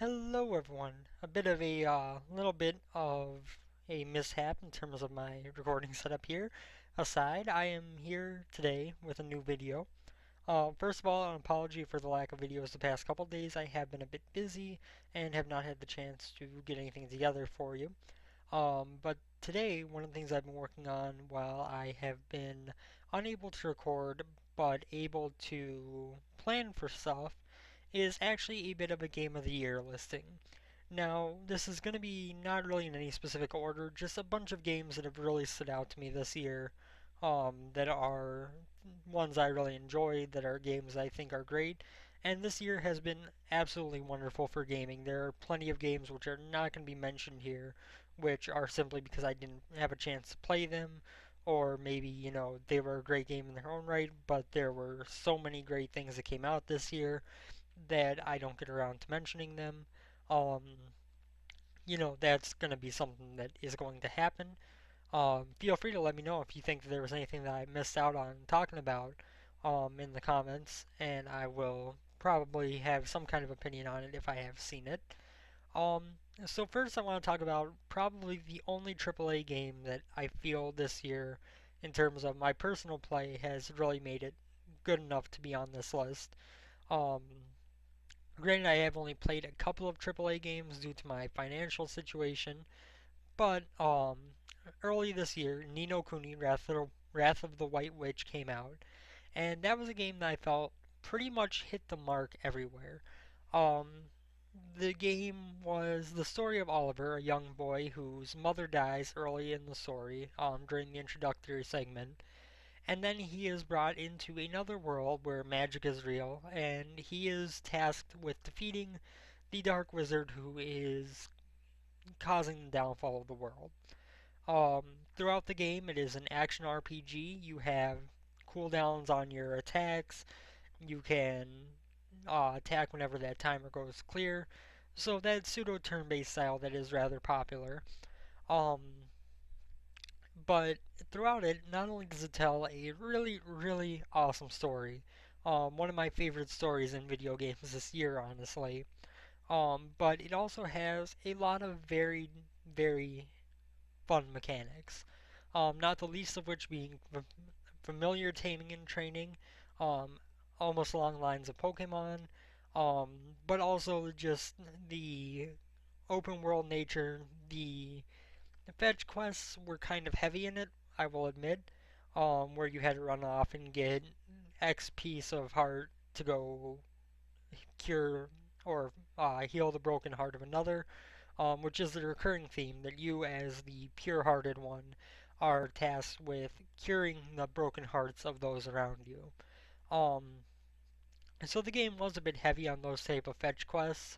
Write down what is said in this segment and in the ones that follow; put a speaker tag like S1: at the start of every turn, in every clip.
S1: Hello, everyone. A bit of a little bit of a mishap in terms of my recording setup here. Aside, I am here today with a new video. First of all, an apology for the lack of videos the past couple days. I have been a bit busy and have not had the chance to get anything together for you. But today, one of the things I've been working on while I have been unable to record but able to plan for stuff is actually a bit of a Game of the Year listing. Now, this is going to be not really in any specific order, just a bunch of games that have really stood out to me this year, that are ones I really enjoyed, that are games I think are great. And this year has been absolutely wonderful for gaming. There are plenty of games which are not going to be mentioned here, which are simply because I didn't have a chance to play them, or maybe, they were a great game in their own right, but there were so many great things that came out this year that I don't get around to mentioning them. Um, that's going to be something that is going to happen. Feel free to let me know if you think that there was anything that I missed out on talking about in the comments, and I will probably have some kind of opinion on it if I have seen it. Um, so first I want to talk about probably the only AAA game that I feel this year in terms of my personal play has really made it good enough to be on this list. Um, Granted, I have only played a couple of AAA games due to my financial situation, but early this year, Ni no Kuni Wrath of the White Witch came out, and that was a game that I felt pretty much hit the mark everywhere. The game was the story of Oliver, a young boy whose mother dies early in the story, during the introductory segment, and then he is brought into another world where magic is real, and he is tasked with defeating the Dark Wizard who is causing the downfall of the world. Throughout the game, it is an action RPG. You have cooldowns on your attacks. You can attack whenever that timer goes clear. So that pseudo turn-based style that is rather popular. Um, but throughout it, not only does it tell a really, really awesome story, one of my favorite stories in video games this year, honestly, but it also has a lot of very, very fun mechanics. Not the least of which being familiar taming and training, um, almost along the lines of Pokemon, um, but also just the open world nature, the fetch quests were kind of heavy in it, I will admit, where you had to run off and get X piece of heart to go cure or heal the broken heart of another, which is the recurring theme that you, as the pure-hearted one, are tasked with curing the broken hearts of those around you. Um, so the game was a bit heavy on those type of fetch quests,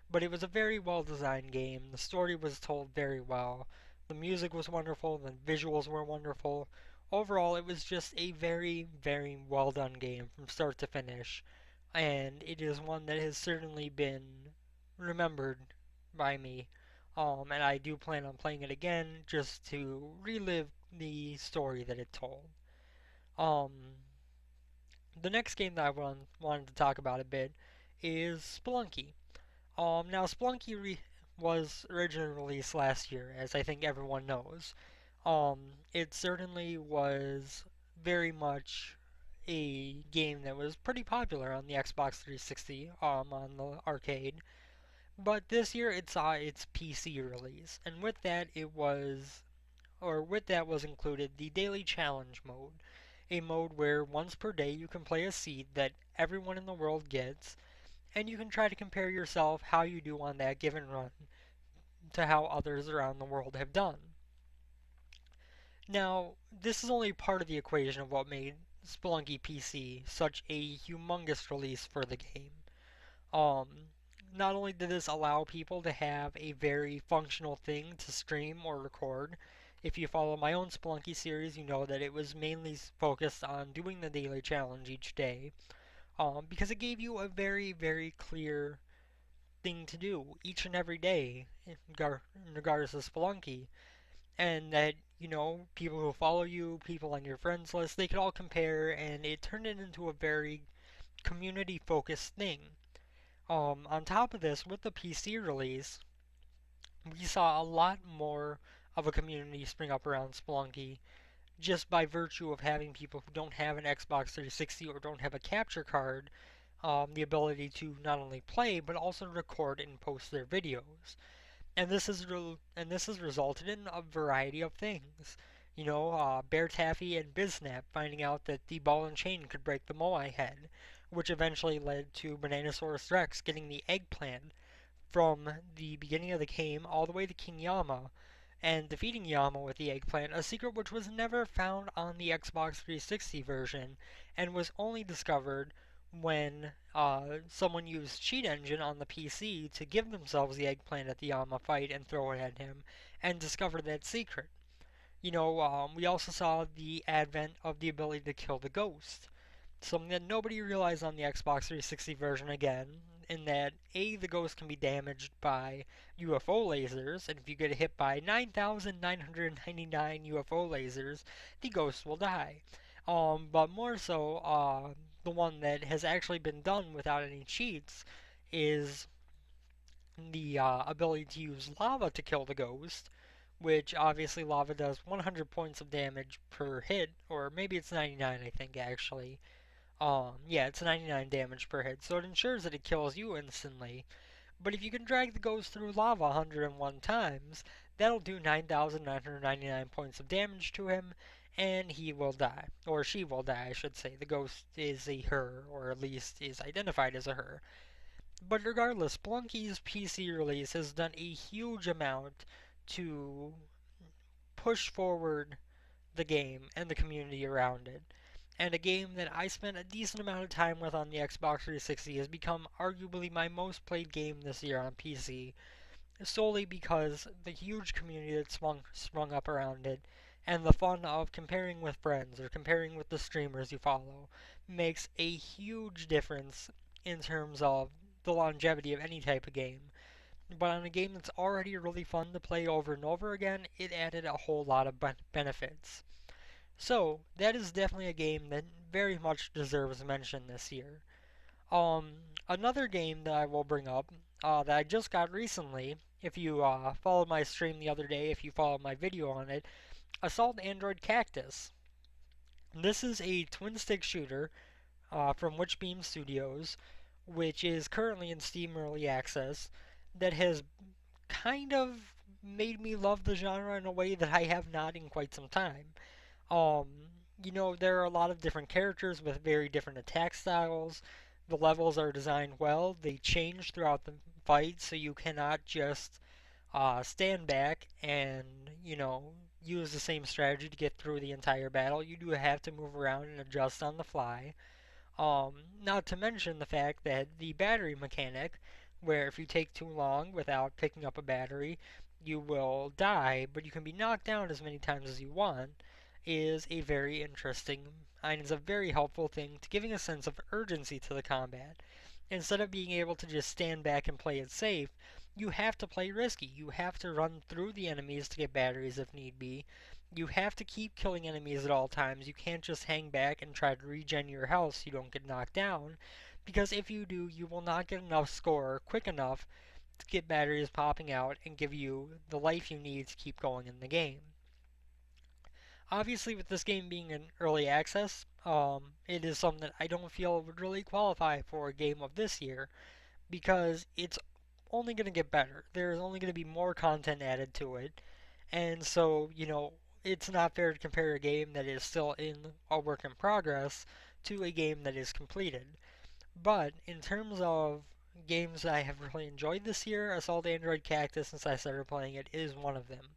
S1: but it was a very well designed game. The story was told very well. The music was wonderful, the visuals were wonderful. Overall, it was just a very, very well done game from start to finish, and it is one that has certainly been remembered by me. And I do plan on playing it again just to relive the story that it told. Um, the next game that wanted to talk about a bit is Spelunky. Now was originally released last year, as I think everyone knows. It certainly was very much a game that was pretty popular on the Xbox 360, on the arcade. But this year it saw its PC release, and with that was included the daily challenge mode, a mode where once per day you can play a seed that everyone in the world gets, and you can try to compare yourself how you do on that given run to how others around the world have done. Now, this is only part of the equation of what made Spelunky PC such a humongous release for the game. Um, Not only did this allow people to have a very functional thing to stream or record, if you follow my own Spelunky series, you know that it was mainly focused on doing the daily challenge each day, because it gave you a very, very clear thing to do each and every day, regardless of Spelunky, and that, people who follow you, people on your friends list, they could all compare, and it turned it into a very community focused thing. On top of this, with the PC release, we saw a lot more of a community spring up around Spelunky just by virtue of having people who don't have an Xbox 360 or don't have a capture card the ability to not only play but also record and post their videos. And this has resulted in a variety of things. Bear Taffy and Biznap finding out that the ball and chain could break the Moai head, which eventually led to Bananasaurus Rex getting the eggplant from the beginning of the game all the way to King Yama and defeating Yama with the eggplant, a secret which was never found on the Xbox 360 version and was only discovered when someone used Cheat Engine on the PC to give themselves the eggplant at the Yama fight and throw it at him and discover that secret. We also saw the advent of the ability to kill the ghost, something that nobody realized on the Xbox 360 version again, in that A, the ghost can be damaged by UFO lasers, and if you get hit by 9,999 UFO lasers, the ghost will die. But more so, the one that has actually been done without any cheats is the ability to use lava to kill the ghost, which obviously lava does 100 points of damage per hit, or maybe it's 99, I think, actually. Yeah, it's 99 damage per hit, so it ensures that it kills you instantly. But if you can drag the ghost through lava 101 times, that'll do 9,999 points of damage to him, and he will die. Or she will die, I should say. The ghost is a her, or at least is identified as a her. But regardless, Splunky's PC release has done a huge amount to push forward the game and the community around it. And a game that I spent a decent amount of time with on the Xbox 360 has become arguably my most played game this year on PC, solely because the huge community that sprung up around it and the fun of comparing with friends or comparing with the streamers you follow makes a huge difference in terms of the longevity of any type of game. But on a game that's already really fun to play over and over again, it added a whole lot of benefits. So, that is definitely a game that very much deserves mention this year. Um, Another game that I will bring up that I just got recently, if you followed my stream the other day, if you followed my video on it, Assault Android Cactus. This is a twin stick shooter from Witchbeam Studios, which is currently in Steam Early Access, that has kind of made me love the genre in a way that I have not in quite some time. Um, there are a lot of different characters with very different attack styles. The levels are designed well. They change throughout the fight, so you cannot just stand back and, use the same strategy to get through the entire battle. You do have to move around and adjust on the fly. Not to mention the fact that the battery mechanic, where if you take too long without picking up a battery, you will die, but you can be knocked down as many times as you want, is a very interesting and is a very helpful thing to giving a sense of urgency to the combat. Instead of being able to just stand back and play it safe, you have to play risky. You have to run through the enemies to get batteries if need be. You have to keep killing enemies at all times. You can't just hang back and try to regen your health so you don't get knocked down. Because if you do, you will not get enough score quick enough to get batteries popping out and give you the life you need to keep going in the game. Obviously, with this game being in early access, it is something that I don't feel would really qualify for a game of this year because it's only going to get better. There's only going to be more content added to it. And so, it's not fair to compare a game that is still in a work in progress to a game that is completed. But in terms of games that I have really enjoyed this year, Assault Android Cactus, since I started playing it, is one of them.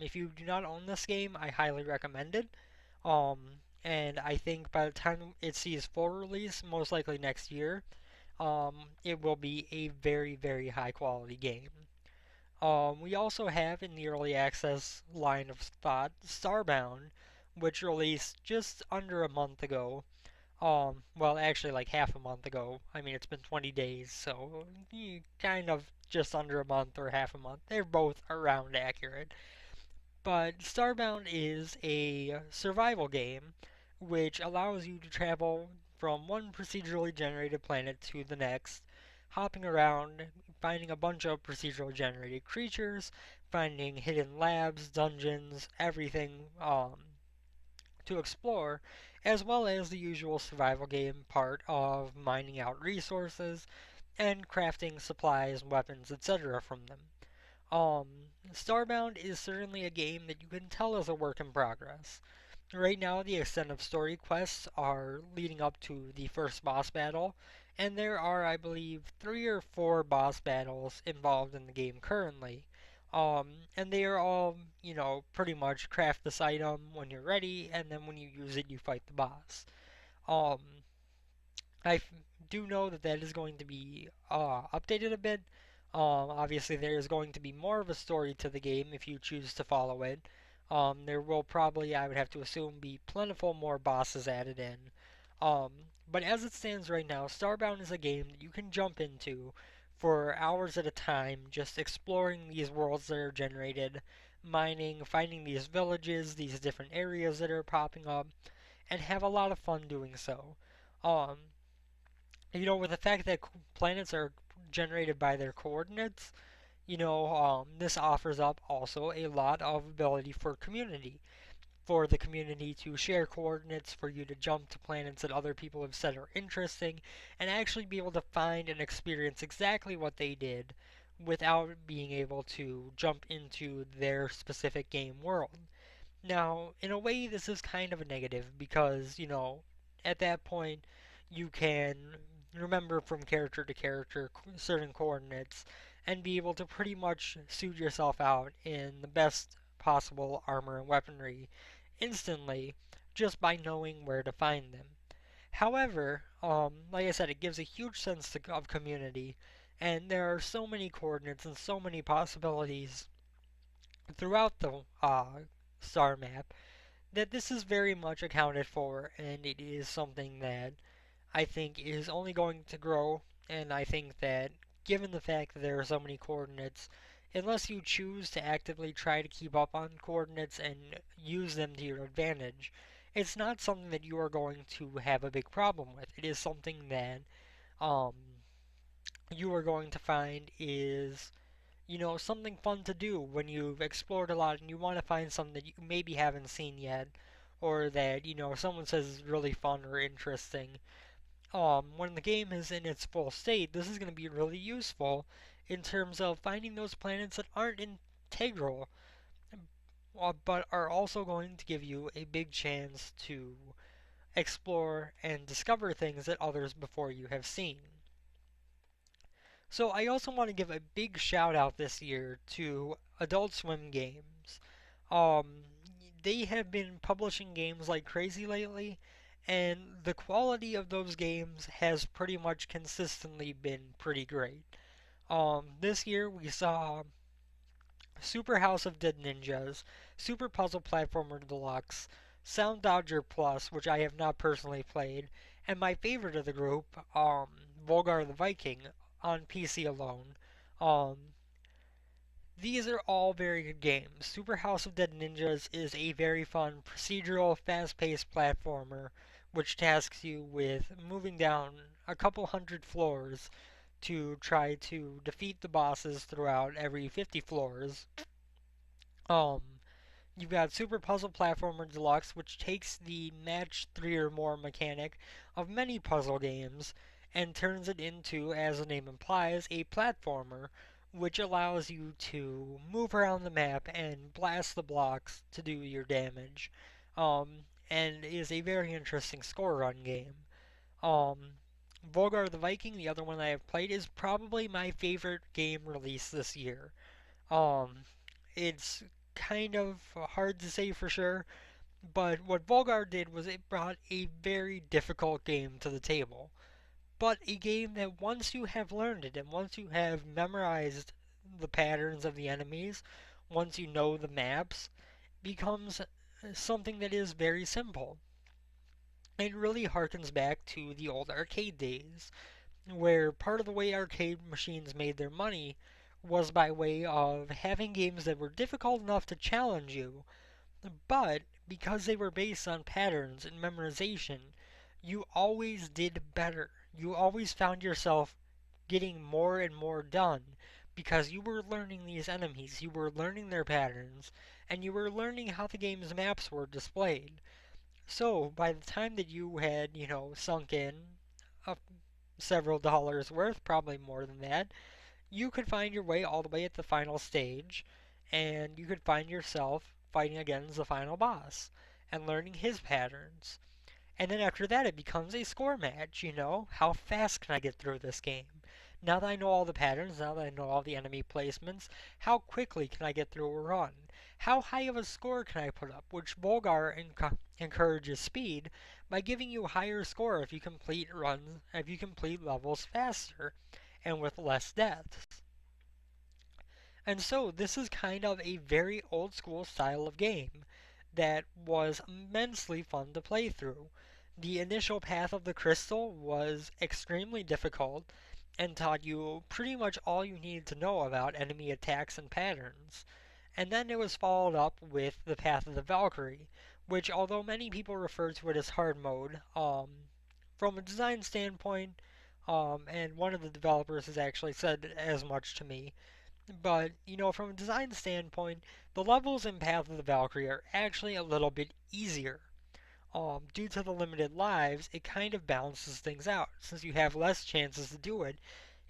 S1: If you do not own this game, I highly recommend it. And I think by the time it sees full release, most likely next year, it will be a very, very high quality game. We also have in the early access line of thought Starbound, which released just under a month ago. Well, actually, like half a month ago. I mean, it's been 20 days, so kind of just under a month or half a month. They're both around accurate. But Starbound is a survival game which allows you to travel from one procedurally generated planet to the next hopping around, finding a bunch of procedural generated creatures, finding hidden labs, dungeons, everything to explore, as well as the usual survival game part of mining out resources and crafting supplies, weapons, etc. from them. Um, Starbound is certainly a game that you can tell is a work in progress. Right now, the extent of story quests are leading up to the first boss battle, and there are, I believe, 3 or 4 boss battles involved in the game currently. And they are all, pretty much craft this item when you're ready, and then when you use it, you fight the boss. Um, I do know that that is going to be updated a bit. Obviously, there is going to be more of a story to the game if you choose to follow it. There will probably, I would have to assume, be plentiful more bosses added in. Um, but as it stands right now, Starbound is a game that you can jump into for hours at a time, just exploring these worlds that are generated, mining, finding these villages, these different areas that are popping up, and have a lot of fun doing so. Um, with the fact that planets are generated by their coordinates, this offers up also a lot of ability for the community to share coordinates, for you to jump to planets that other people have said are interesting, and actually be able to find and experience exactly what they did without being able to jump into their specific game world. Now, in a way, this is kind of a negative because, at that point, you can remember from character to character certain coordinates and be able to pretty much suit yourself out in the best possible armor and weaponry instantly just by knowing where to find them. However, like I said, it gives a huge sense of community, and there are so many coordinates and so many possibilities throughout the star map that this is very much accounted for, and it is something that I think is only going to grow. And I think that given the fact that there are so many coordinates, unless you choose to actively try to keep up on coordinates and use them to your advantage, it's not something that you are going to have a big problem with. It is something that um, you are going to find is something fun to do when you've explored a lot and you want to find something that you maybe haven't seen yet, or that, someone says is really fun or interesting. When the game is in its full state, this is going to be really useful in terms of finding those planets that aren't integral, but are also going to give you a big chance to explore and discover things that others before you have seen. So I also want to give a big shout out this year to Adult Swim Games. Um, they have been publishing games like crazy lately, and the quality of those games has pretty much consistently been pretty great. This year we saw Super House of Dead Ninjas, Super Puzzle Platformer Deluxe, Sound Dodger Plus, which I have not personally played, and my favorite of the group, Volgar the Viking, on PC alone. Um, these are all very good games. Super House of Dead Ninjas is a very fun procedural, fast-paced platformer which tasks you with moving down a couple hundred floors to try to defeat the bosses throughout every 50 floors. Um, you've got Super Puzzle Platformer Deluxe, which takes the match 3 or more mechanic of many puzzle games and turns it into, as the name implies, a platformer, which allows you to move around the map and blast the blocks to do your damage, and is a very interesting score run game. Um, Volgar the Viking, the other one I have played, is probably my favorite game released this year. Um, it's kind of hard to say for sure, but what Volgar did was it brought a very difficult game to the table. But a game that once you have learned it and once you have memorized the patterns of the enemies, once you know the maps, becomes something that is very simple. It really harkens back to the old arcade days, where part of the way arcade machines made their money was by way of having games that were difficult enough to challenge you, but because they were based on patterns and memorization, you always did better. You always found yourself getting more and more done because you were learning these enemies, you were learning their patterns, and you were learning how the game's maps were displayed. So, by the time that you had, sunk in uh, several dollars worth, probably more than that, you could find your way all the way at the final stage, and you could find yourself fighting against the final boss and learning his patterns. And then after that, it becomes a score match, How fast can I get through this game? Now that I know all the patterns, now that I know all the enemy placements, how quickly can I get through a run? How high of a score can I put up? Which Volgar encourages speed by giving you a higher score if you complete runs, if you complete levels faster and with less deaths. And so this is kind of a very old school style of game that was immensely fun to play through. The initial path of the crystal was extremely difficult and taught you pretty much all you needed to know about enemy attacks and patterns. And then it was followed up with the path of the Valkyrie, which although many people refer to it as hard mode, from a design standpoint, and one of the developers has actually said as much to me, but, from a design standpoint, the levels in Path of the Valkyrie are actually a little bit easier. Due to the limited lives, it kind of balances things out. Since you have less chances to do it,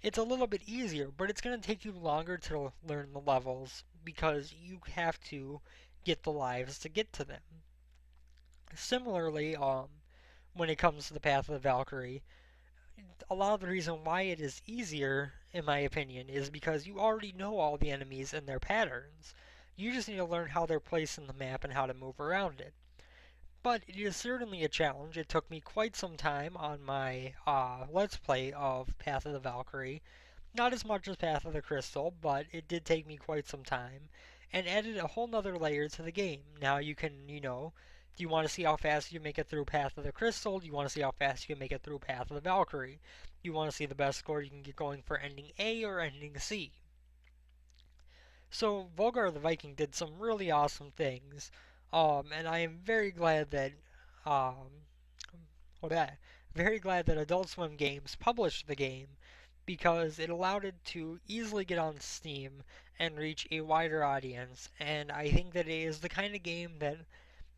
S1: it's a little bit easier, but it's going to take you longer to learn the levels because you have to get the lives to get to them. Similarly, when it comes to the Path of the Valkyrie, a lot of the reason why it is easier, in my opinion, is because you already know all the enemies and their patterns. You just need to learn how they're placed in the map and how to move around it. But it is certainly a challenge. It took me quite some time on my Let's Play of Path of the Valkyrie. Not as much as Path of the Crystal, but it did take me quite some time and added a whole nother layer to the game. Now you can, do you want to see how fast you make it through Path of the Crystal? Do you want to see how fast you can make it through Path of the Valkyrie? Do you want to see the best score you can get going for ending A or ending C? So Volgar the Viking did some really awesome things, and I am very glad that, um, very glad that Adult Swim Games published the game because it allowed it to easily get on Steam and reach a wider audience. And I think that it is the kind of game that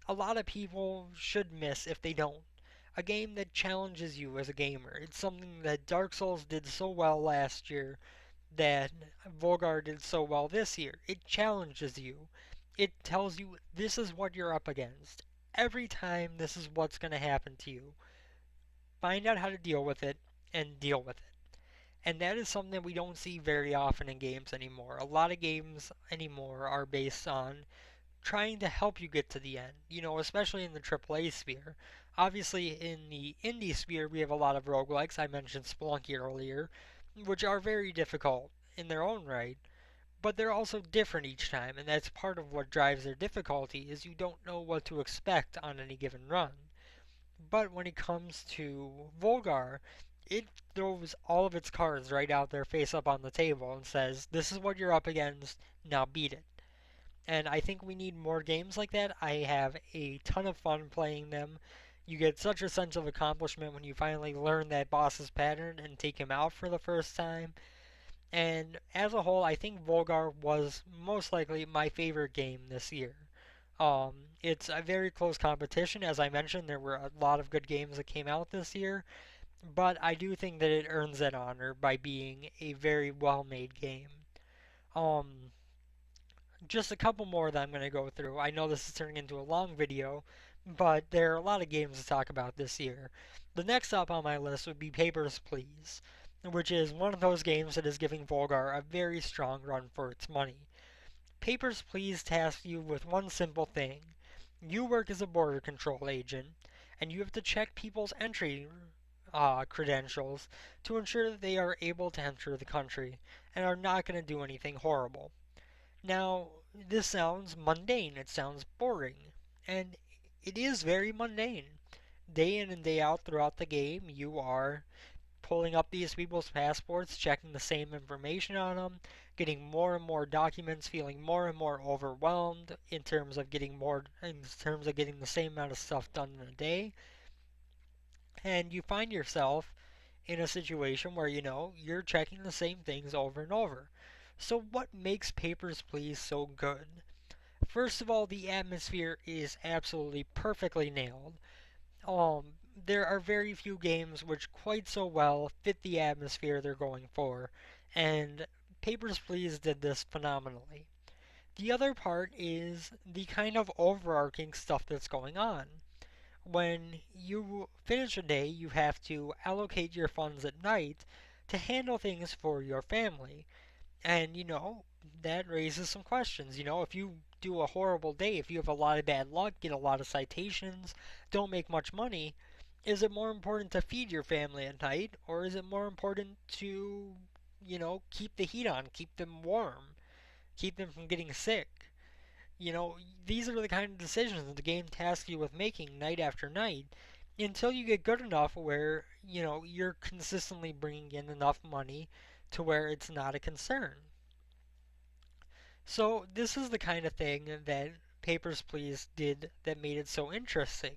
S1: a lot of people should miss if they don't. A game that challenges you as a gamer. It's something that Dark Souls did so well last year, that Volgar did so well this year. It challenges you. It tells you this is what you're up against. Every time, this is what's going to happen to you. Find out how to deal with it and deal with it. And that is something that we don't see very often in games anymore. A lot of games anymore are based on trying to help you get to the end, especially in the AAA sphere. Obviously, in the indie sphere, we have a lot of roguelikes. I mentioned Spelunky earlier, which are very difficult in their own right, but they're also different each time, and that's part of what drives their difficulty is you don't know what to expect on any given run. But when it comes to Volgar, it throws all of its cards right out there face up on the table and says, this is what you're up against, now beat it. And I think we need more games like that. I have a ton of fun playing them. You get such a sense of accomplishment when you finally learn that boss's pattern and take him out for the first time. And as a whole, I think Volgar was most likely my favorite game this year. It's a very close competition. As I mentioned, there were a lot of good games that came out this year, but I do think that it earns that honor by being a very well-made game. Um, just a couple more that I'm going to go through. I know this is turning into a long video, but there are a lot of games to talk about this year. The next up on my list would be Papers, Please, which is one of those games that is giving Volgar a very strong run for its money. Papers, Please tasks you with one simple thing. You work as a border control agent, and you have to check people's entry credentials to ensure that they are able to enter the country and are not going to do anything horrible. Now, this sounds mundane, it sounds boring, and it is very mundane. Day in and day out throughout the game, you are pulling up these people's passports, checking the same information on them, getting more and more documents, feeling more and more overwhelmed in terms of getting the same amount of stuff done in a day, and you find yourself in a situation where, you're checking the same things over and over. So, what makes Papers, Please so good? First of all, the atmosphere is absolutely perfectly nailed. There are very few games which quite so well fit the atmosphere they're going for, and Papers, Please did this phenomenally. The other part is the kind of overarching stuff that's going on. When you finish a day, you have to allocate your funds at night to handle things for your family. And, that raises some questions. If you do a horrible day, if you have a lot of bad luck, get a lot of citations, don't make much money, is it more important to feed your family at night, or is it more important to, keep the heat on, keep them warm, keep them from getting sick? You know, these are the kind of decisions that the game tasks you with making night after night until you get good enough where, you're consistently bringing in enough money to where it's not a concern. So, this is the kind of thing that Papers, Please did that made it so interesting.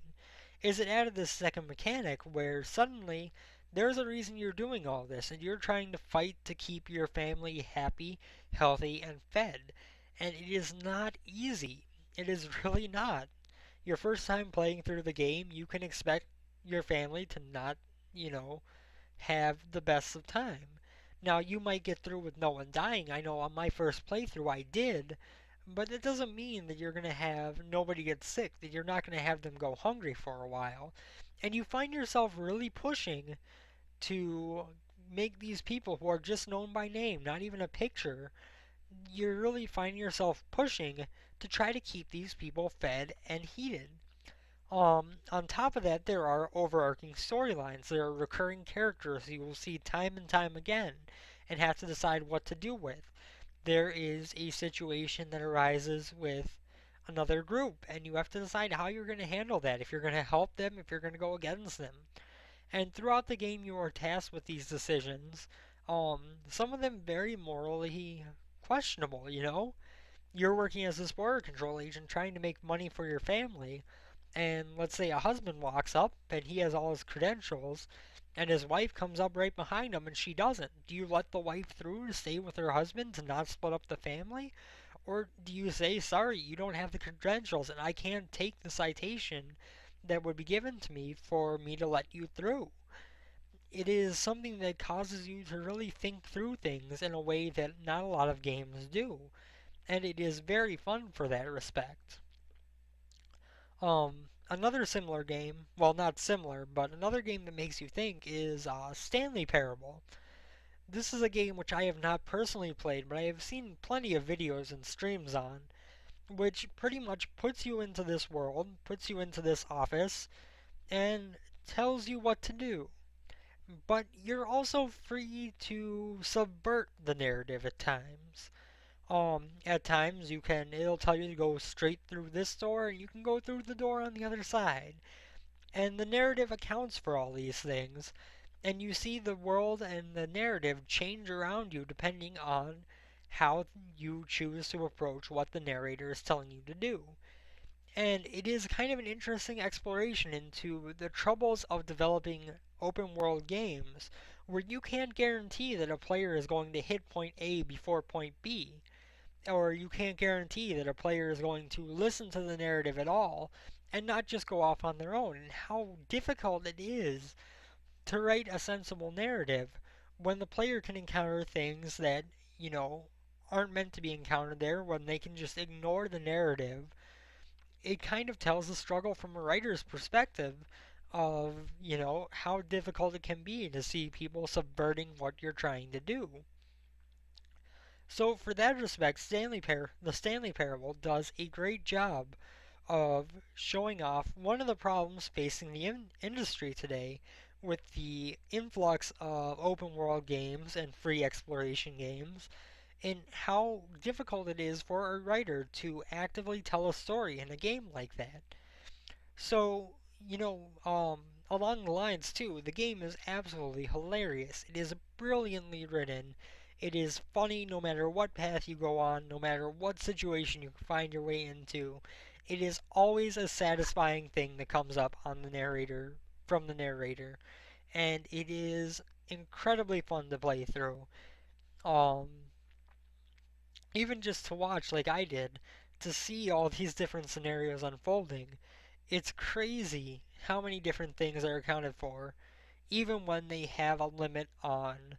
S1: Is it added this second mechanic where suddenly there's a reason you're doing all this and you're trying to fight to keep your family happy, healthy, and fed. And it is not easy. It is really not. Your first time playing through the game, you can expect your family to not, you know, have the best of time. Now, you might get through with no one dying. I know on my first playthrough I did, but it doesn't mean that you're going to have nobody get sick, that you're not going to have them go hungry for a while. And you find yourself really pushing to make these people who are just known by name, not even a picture, you're really finding yourself pushing to try to keep these people fed and heated. On top of that, there are overarching storylines. There are recurring characters you will see time and time again and have to decide what to do with. There is a situation that arises with another group, and you have to decide how you're going to handle that. If you're going to help them, if you're going to go against them. And throughout the game, you are tasked with these decisions. Some of them very morally questionable, You're working as a border control agent trying to make money for your family, and let's say a husband walks up and he has all his credentials, and his wife comes up right behind him and she doesn't. Do you let the wife through to stay with her husband to not split up the family? Or do you say, sorry, you don't have the credentials and I can't take the citation that would be given to me for me to let you through? It is something that causes you to really think through things in a way that not a lot of games do. And it is very fun for that respect. Another similar game, well, not similar, but another game that makes you think is Stanley Parable. This is a game which I have not personally played, but I have seen plenty of videos and streams on, which pretty much puts you into this world, puts you into this office, and tells you what to do. But you're also free to subvert the narrative at times. At times it'll tell you to go straight through this door and you can go through the door on the other side. And the narrative accounts for all these things. And you see the world and the narrative change around you depending on how you choose to approach what the narrator is telling you to do. And it is kind of an interesting exploration into the troubles of developing open world games where you can't guarantee that a player is going to hit point A before point B, or you can't guarantee that a player is going to listen to the narrative at all and not just go off on their own, and how difficult it is to write a sensible narrative when the player can encounter things that, you know, aren't meant to be encountered there, when they can just ignore the narrative. It kind of tells the struggle from a writer's perspective of, how difficult it can be to see people subverting what you're trying to do. So, for that respect, the Stanley Parable does a great job of showing off one of the problems facing the industry today with the influx of open world games and free exploration games, and how difficult it is for a writer to actively tell a story in a game like that. So, along the lines too, the game is absolutely hilarious. It is brilliantly written. It is funny no matter what path you go on, no matter what situation you find your way into. It is always a satisfying thing that comes up on the narrator from the narrator, and it is incredibly fun to play through. Um, Even just to watch like I did, to see all these different scenarios unfolding, it's crazy how many different things are accounted for, even when they have a limit on,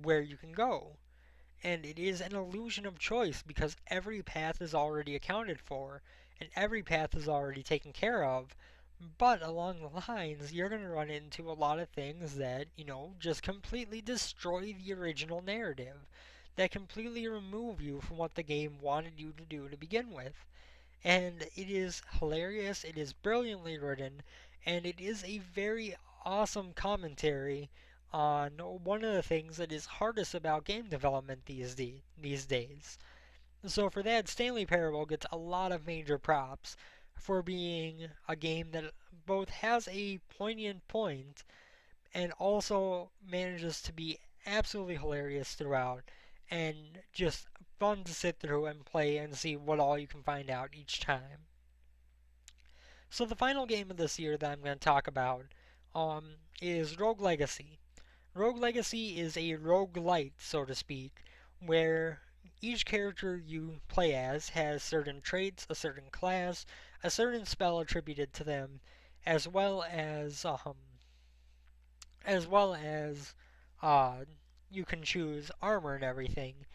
S1: where you can go. And it is an illusion of choice because every path is already accounted for and every path is already taken care of. But along the lines, you're going to run into a lot of things that, just completely destroy the original narrative, that completely remove you from what the game wanted you to do to begin with. And it is hilarious, it is brilliantly written, and it is a very awesome commentary on one of the things that is hardest about game development these days. So for that, Stanley Parable gets a lot of major props for being a game that both has a poignant point and also manages to be absolutely hilarious throughout and just fun to sit through and play and see what all you can find out each time. So the final game of this year that I'm going to talk about is Rogue Legacy. Rogue Legacy is a roguelite, so to speak, where each character you play as has certain traits, a certain class, a certain spell attributed to them, as well as as well as uh, you can choose armor and everything.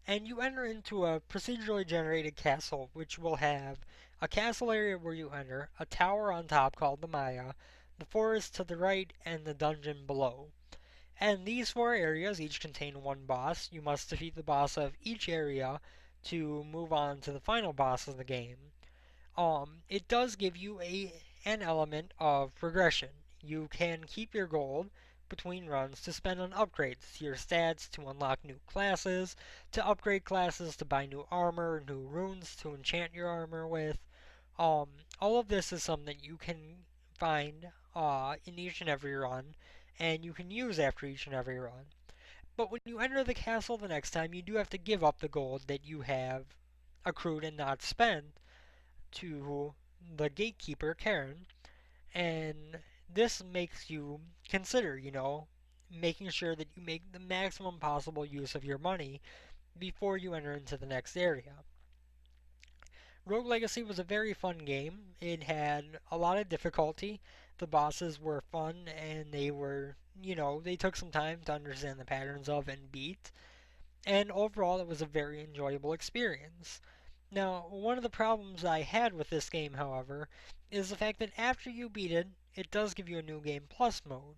S1: And you enter into a procedurally generated castle, which will have a castle area where you enter, a tower on top called the Maya, the forest to the right, and the dungeon below. And these four areas each contain one boss. You must defeat the boss of each area to move on to the final boss of the game. It does give you an element of progression. You can keep your gold between runs to spend on upgrades to your stats, to unlock new classes, to upgrade classes, to buy new armor, new runes to enchant your armor with. All of this is something that you can find in each and every run, and you can use after each and every run. But when you enter the castle the next time, you do have to give up the gold that you have accrued and not spent to the gatekeeper, Karen, and this makes you consider, making sure that you make the maximum possible use of your money before you enter into the next area. Rogue Legacy was a very fun game. It had a lot of difficulty. The bosses were fun and they were, they took some time to understand the patterns of and beat. And overall, it was a very enjoyable experience. Now, one of the problems I had with this game, however, is the fact that after you beat it, it does give you a New Game Plus mode,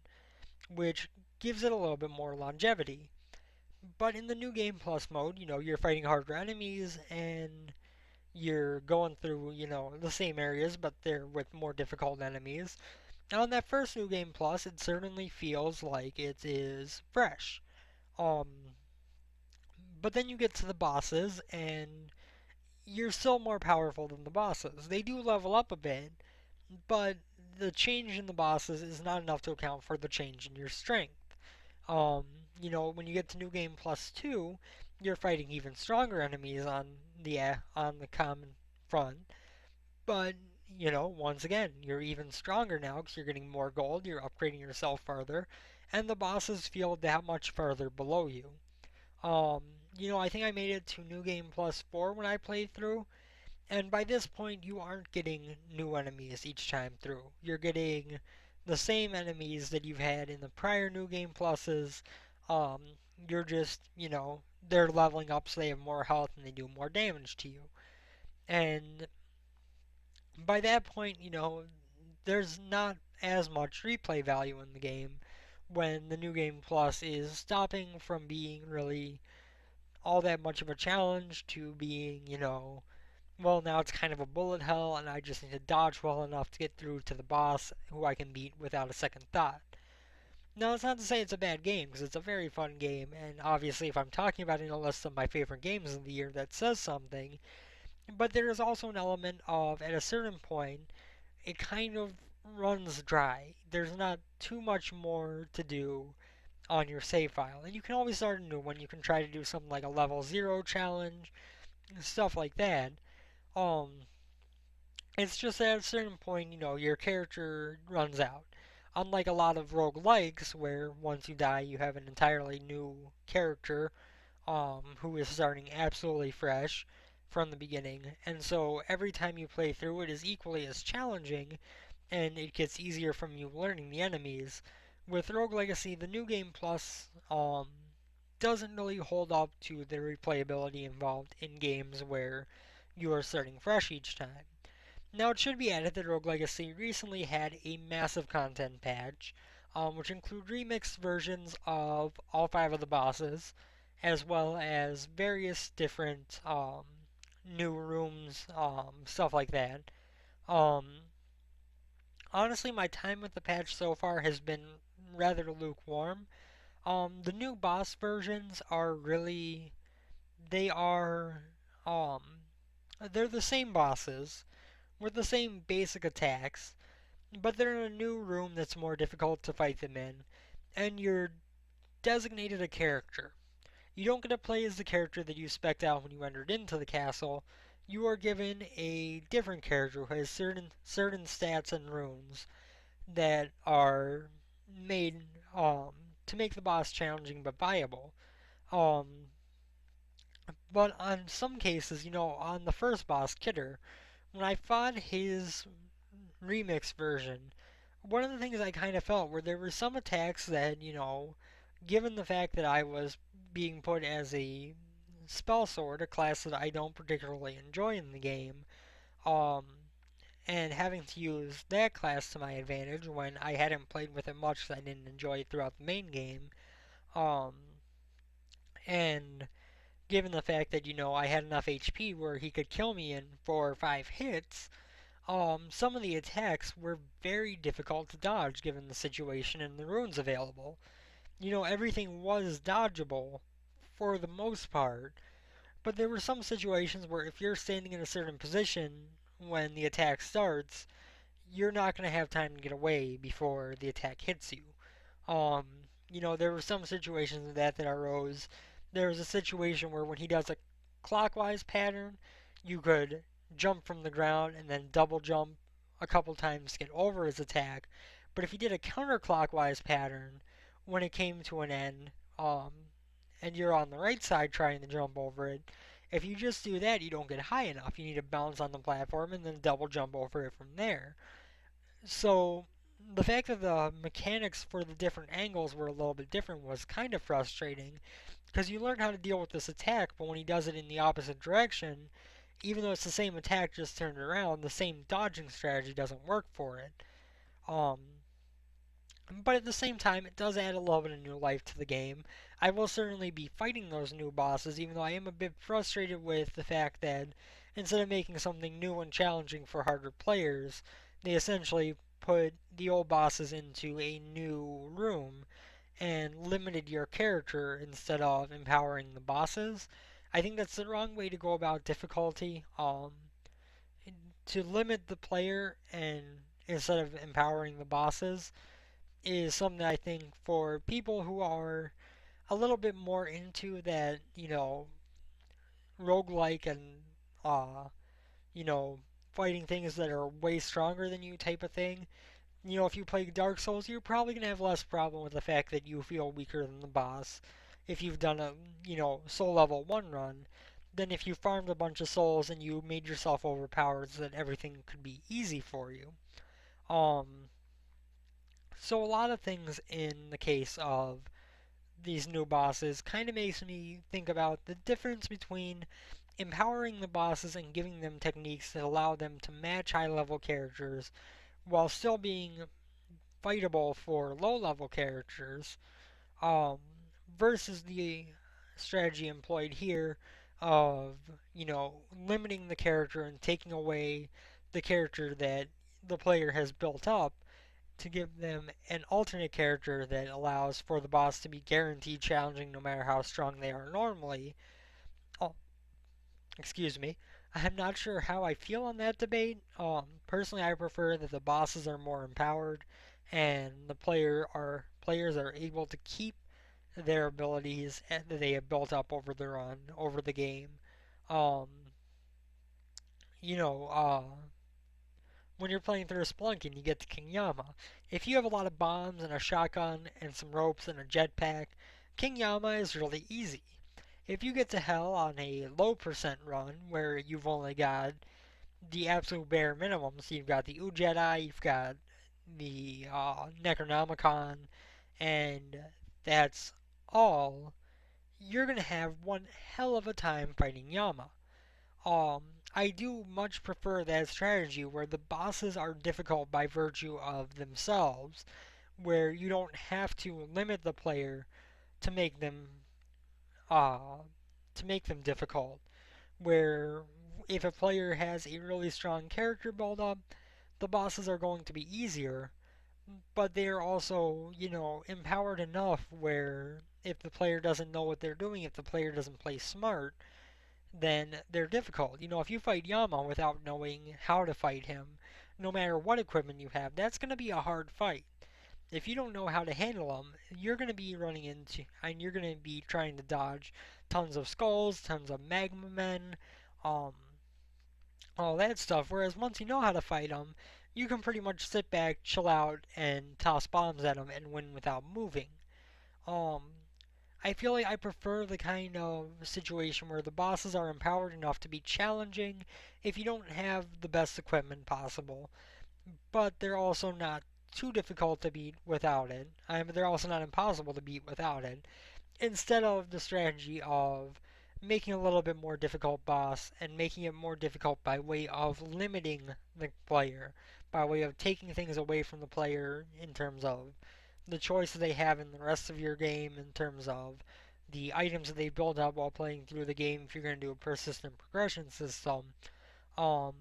S1: which gives it a little bit more longevity. But in the New Game Plus mode, you're fighting harder enemies and you're going through, the same areas, but they're with more difficult enemies. And on that first New Game Plus, it certainly feels like it is fresh. Um, but then you get to the bosses, and you're still more powerful than the bosses. They do level up a bit, but the change in the bosses is not enough to account for the change in your strength. Um, when you get to New Game Plus 2, you're fighting even stronger enemies on the common front. But, once again, you're even stronger now because you're getting more gold, you're upgrading yourself further, and the bosses feel that much further below you. Um, I think I made it to New Game Plus 4 when I played through, and by this point, you aren't getting new enemies each time through. You're getting the same enemies that you've had in the prior New Game Pluses. Um, you're just, they're leveling up so they have more health and they do more damage to you. And by that point, there's not as much replay value in the game when the New Game Plus is stopping from being really all that much of a challenge to being, well, now it's kind of a bullet hell, and I just need to dodge well enough to get through to the boss who I can beat without a second thought. Now, that's not to say it's a bad game, because it's a very fun game, and obviously, if I'm talking about it in a list of my favorite games of the year, that says something. But there is also an element of, at a certain point, it kind of runs dry. There's not too much more to do on your save file, and you can always start a new one. You can try to do something like a level 0 challenge, stuff like that. Um, it's just at a certain point, your character runs out. Unlike a lot of roguelikes, where once you die, you have an entirely new character who is starting absolutely fresh from the beginning. And so every time you play through it is equally as challenging, and it gets easier from you learning the enemies. With Rogue Legacy, the New Game Plus doesn't really hold up to the replayability involved in games where you are starting fresh each time. Now, it should be added that Rogue Legacy recently had a massive content patch, which include remixed versions of all five of the bosses, as well as various different new rooms, stuff like that. Um, Honestly, my time with the patch so far has been rather lukewarm. The new boss versions are really, they are, um, they're the same bosses with the same basic attacks, but they're in a new room that's more difficult to fight them in, and you're designated a character. You don't get to play as the character that you spec'd out when you entered into the castle. You are given a different character who has certain stats and runes that are made to make the boss challenging but viable. Um, but on some cases, on the first boss, Kidder, when I fought his remix version, one of the things I kind of felt were there were some attacks that, given the fact that I was being put as a spell sword, a class that I don't particularly enjoy in the game, um, and having to use that class to my advantage when I hadn't played with it much because I didn't enjoy it throughout the main game, um, and given the fact that, I had enough HP where he could kill me in 4 or 5 hits, some of the attacks were very difficult to dodge given the situation and the runes available. Everything was dodgeable for the most part, but there were some situations where if you're standing in a certain position when the attack starts, you're not going to have time to get away before the attack hits you. Um, there were some situations that arose. There was a situation where when he does a clockwise pattern, you could jump from the ground and then double jump a couple times to get over his attack. But if he did a counterclockwise pattern, when it came to an end, and you're on the right side trying to jump over it, if you just do that, you don't get high enough. You need to bounce on the platform and then double jump over it from there. So the fact that the mechanics for the different angles were a little bit different was kind of frustrating because you learn how to deal with this attack, but when he does it in the opposite direction, even though it's the same attack just turned around, the same dodging strategy doesn't work for it. Um, but at the same time, it does add a little bit of new life to the game. I will certainly be fighting those new bosses, even though I am a bit frustrated with the fact that instead of making something new and challenging for harder players, they essentially put the old bosses into a new room and limited your character instead of empowering the bosses. I think that's the wrong way to go about difficulty. To limit the player and instead of empowering the bosses is something I think for people who are a little bit more into that, roguelike and, uh, you know, fighting things that are way stronger than you type of thing. If you play Dark Souls, you're probably going to have less problem with the fact that you feel weaker than the boss if you've done a, soul level 1 run than if you farmed a bunch of souls and you made yourself overpowered so that everything could be easy for you. Um, so a lot of things in the case of these new bosses kind of makes me think about the difference between empowering the bosses and giving them techniques that allow them to match high level characters while still being fightable for low level characters, um, versus the strategy employed here of, limiting the character and taking away the character that the player has built up to give them an alternate character that allows for the boss to be guaranteed challenging no matter how strong they are normally. Oh, excuse me. I'm not sure how I feel on that debate. Personally, I prefer that the bosses are more empowered and the players are able to keep their abilities that they have built up over the run, over the game. Um, you know, uh, when you're playing through a Splunk and you get to King Yama. If you have a lot of bombs and a shotgun and some ropes and a jetpack, King Yama is really easy. If you get to hell on a low percent run where you've only got the absolute bare minimum, so you've got the Ujedi, you've got the Necronomicon, and that's all, you're going to have one hell of a time fighting Yama. Um, I do much prefer that strategy where the bosses are difficult by virtue of themselves, where you don't have to limit the player to make them uh, difficult. Where if a player has a really strong character build up, the bosses are going to be easier, but they are also, empowered enough where if the player doesn't know what they're doing, if the player doesn't play smart, then they're difficult. If you fight Yama without knowing how to fight him, no matter what equipment you have, that's going to be a hard fight. If you don't know how to handle him, you're going to be running into, and you're going to be trying to dodge tons of skulls, tons of magma men, um, all that stuff. Whereas once you know how to fight him, you can pretty much sit back, chill out, and toss bombs at him and win without moving. Um, I feel like I prefer the kind of situation where the bosses are empowered enough to be challenging if you don't have the best equipment possible, but they're also not too difficult to beat without it. They're also not impossible to beat without it. Instead of the strategy of making a little bit more difficult boss and making it more difficult by way of limiting the player, by way of taking things away from the player in terms of the choices they have in the rest of your game, in terms of the items that they build up while playing through the game if you're going to do a persistent progression system. Um,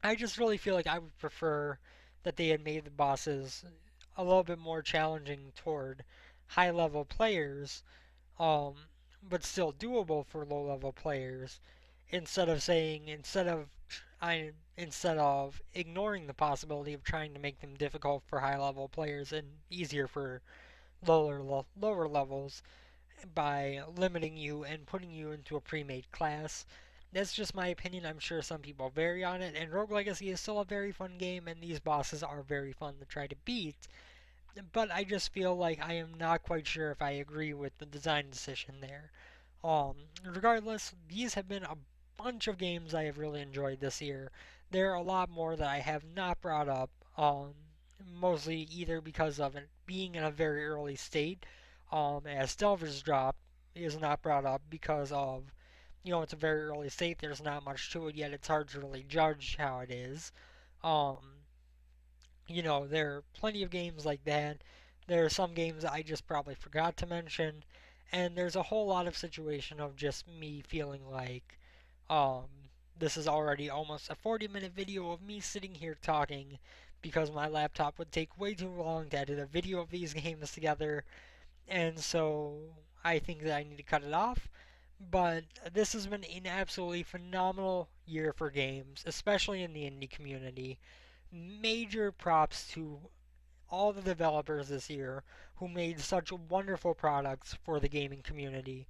S1: I just really feel like I would prefer that they had made the bosses a little bit more challenging toward high level players, um, but still doable for low level players. Instead of ignoring the possibility of trying to make them difficult for high level players and easier for lower levels by limiting you and putting you into a pre-made class. That's just my opinion. I'm sure some people vary on it, and Rogue Legacy is still a very fun game, and these bosses are very fun to try to beat. But I just feel like I am not quite sure if I agree with the design decision there. Regardless, these have been a bunch of games I have really enjoyed this year. There are a lot more that I have not brought up, mostly either because of it being in a very early state, as Delver's Drop is not brought up because of, it's a very early state, there's not much to it yet, it's hard to really judge how it is. Um, there are plenty of games like that. There are some games I just probably forgot to mention, and there's a whole lot of situation of just me feeling like um, this is already almost a 40-minute video of me sitting here talking because my laptop would take way too long to edit a video of these games together, and so I think that I need to cut it off. But this has been an absolutely phenomenal year for games, especially in the indie community. Major props to all the developers this year who made such wonderful products for the gaming community.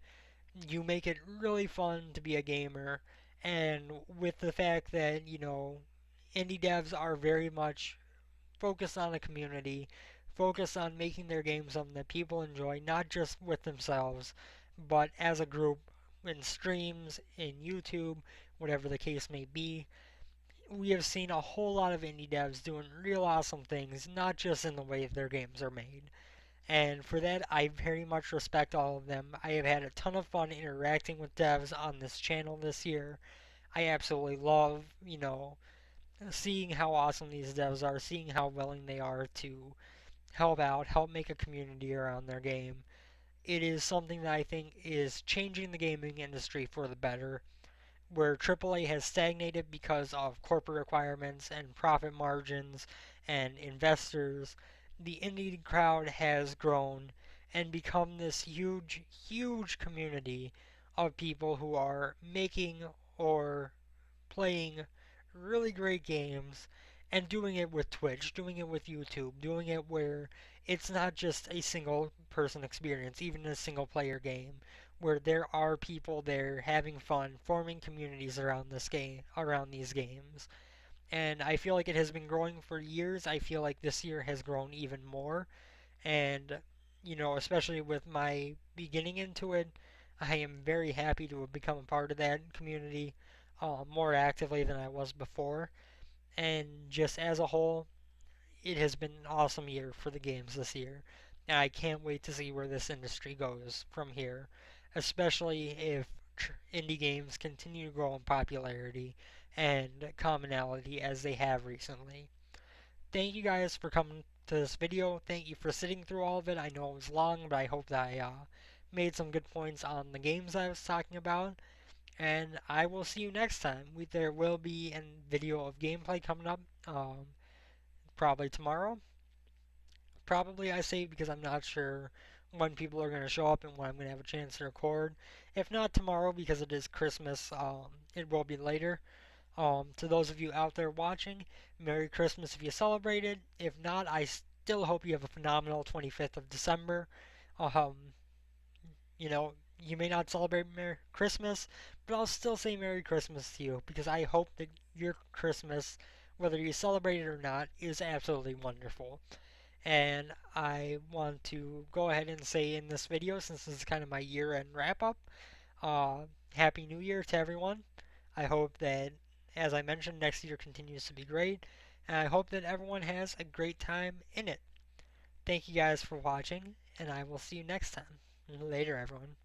S1: You make it really fun to be a gamer, and with the fact that, indie devs are very much focused on the community, focused on making their games something that people enjoy, not just with themselves, but as a group in streams, in YouTube, whatever the case may be. We have seen a whole lot of indie devs doing real awesome things, not just in the way their games are made. And for that, I very much respect all of them. I have had a ton of fun interacting with devs on this channel this year. I absolutely love, seeing how awesome these devs are, seeing how willing they are to help out, help make a community around their game. It is something that I think is changing the gaming industry for the better, where AAA has stagnated because of corporate requirements and profit margins and investors. The indie crowd has grown and become this huge, huge community of people who are making or playing really great games and doing it with Twitch, doing it with YouTube, doing it where it's not just a single person experience, even a single player game, where there are people there having fun, forming communities around this game, around these games. and I feel like it has been growing for years. I feel like this year has grown even more, and especially with my beginning into it, I am very happy to have become a part of that community more actively than I was before. And just as a whole, it has been an awesome year for the games this year. And I can't wait to see where this industry goes from here, especially if indie games continue to grow in popularity and commonality as they have recently. Thank you guys for coming to this video. Thank you for sitting through all of it. I know it was long, but I hope that I made some good points on the games I was talking about. And I will see you next time. There will be a video of gameplay coming up, probably tomorrow. Probably I say because I'm not sure when people are going to show up and when I'm going to have a chance to record. If not tomorrow because it is Christmas, it will be later. To those of you out there watching, Merry Christmas if you celebrate it. If not, I still hope you have a phenomenal 25th of December. Um, you may not celebrate Merry Christmas, but I'll still say Merry Christmas to you because I hope that your Christmas, whether you celebrate it or not, is absolutely wonderful. And I want to go ahead and say in this video, since this is kind of my year-end wrap-up, uh, Happy New Year to everyone. I hope that, as I mentioned, next year continues to be great, and I hope that everyone has a great time in it. Thank you guys for watching, and I will see you next time. Later, everyone.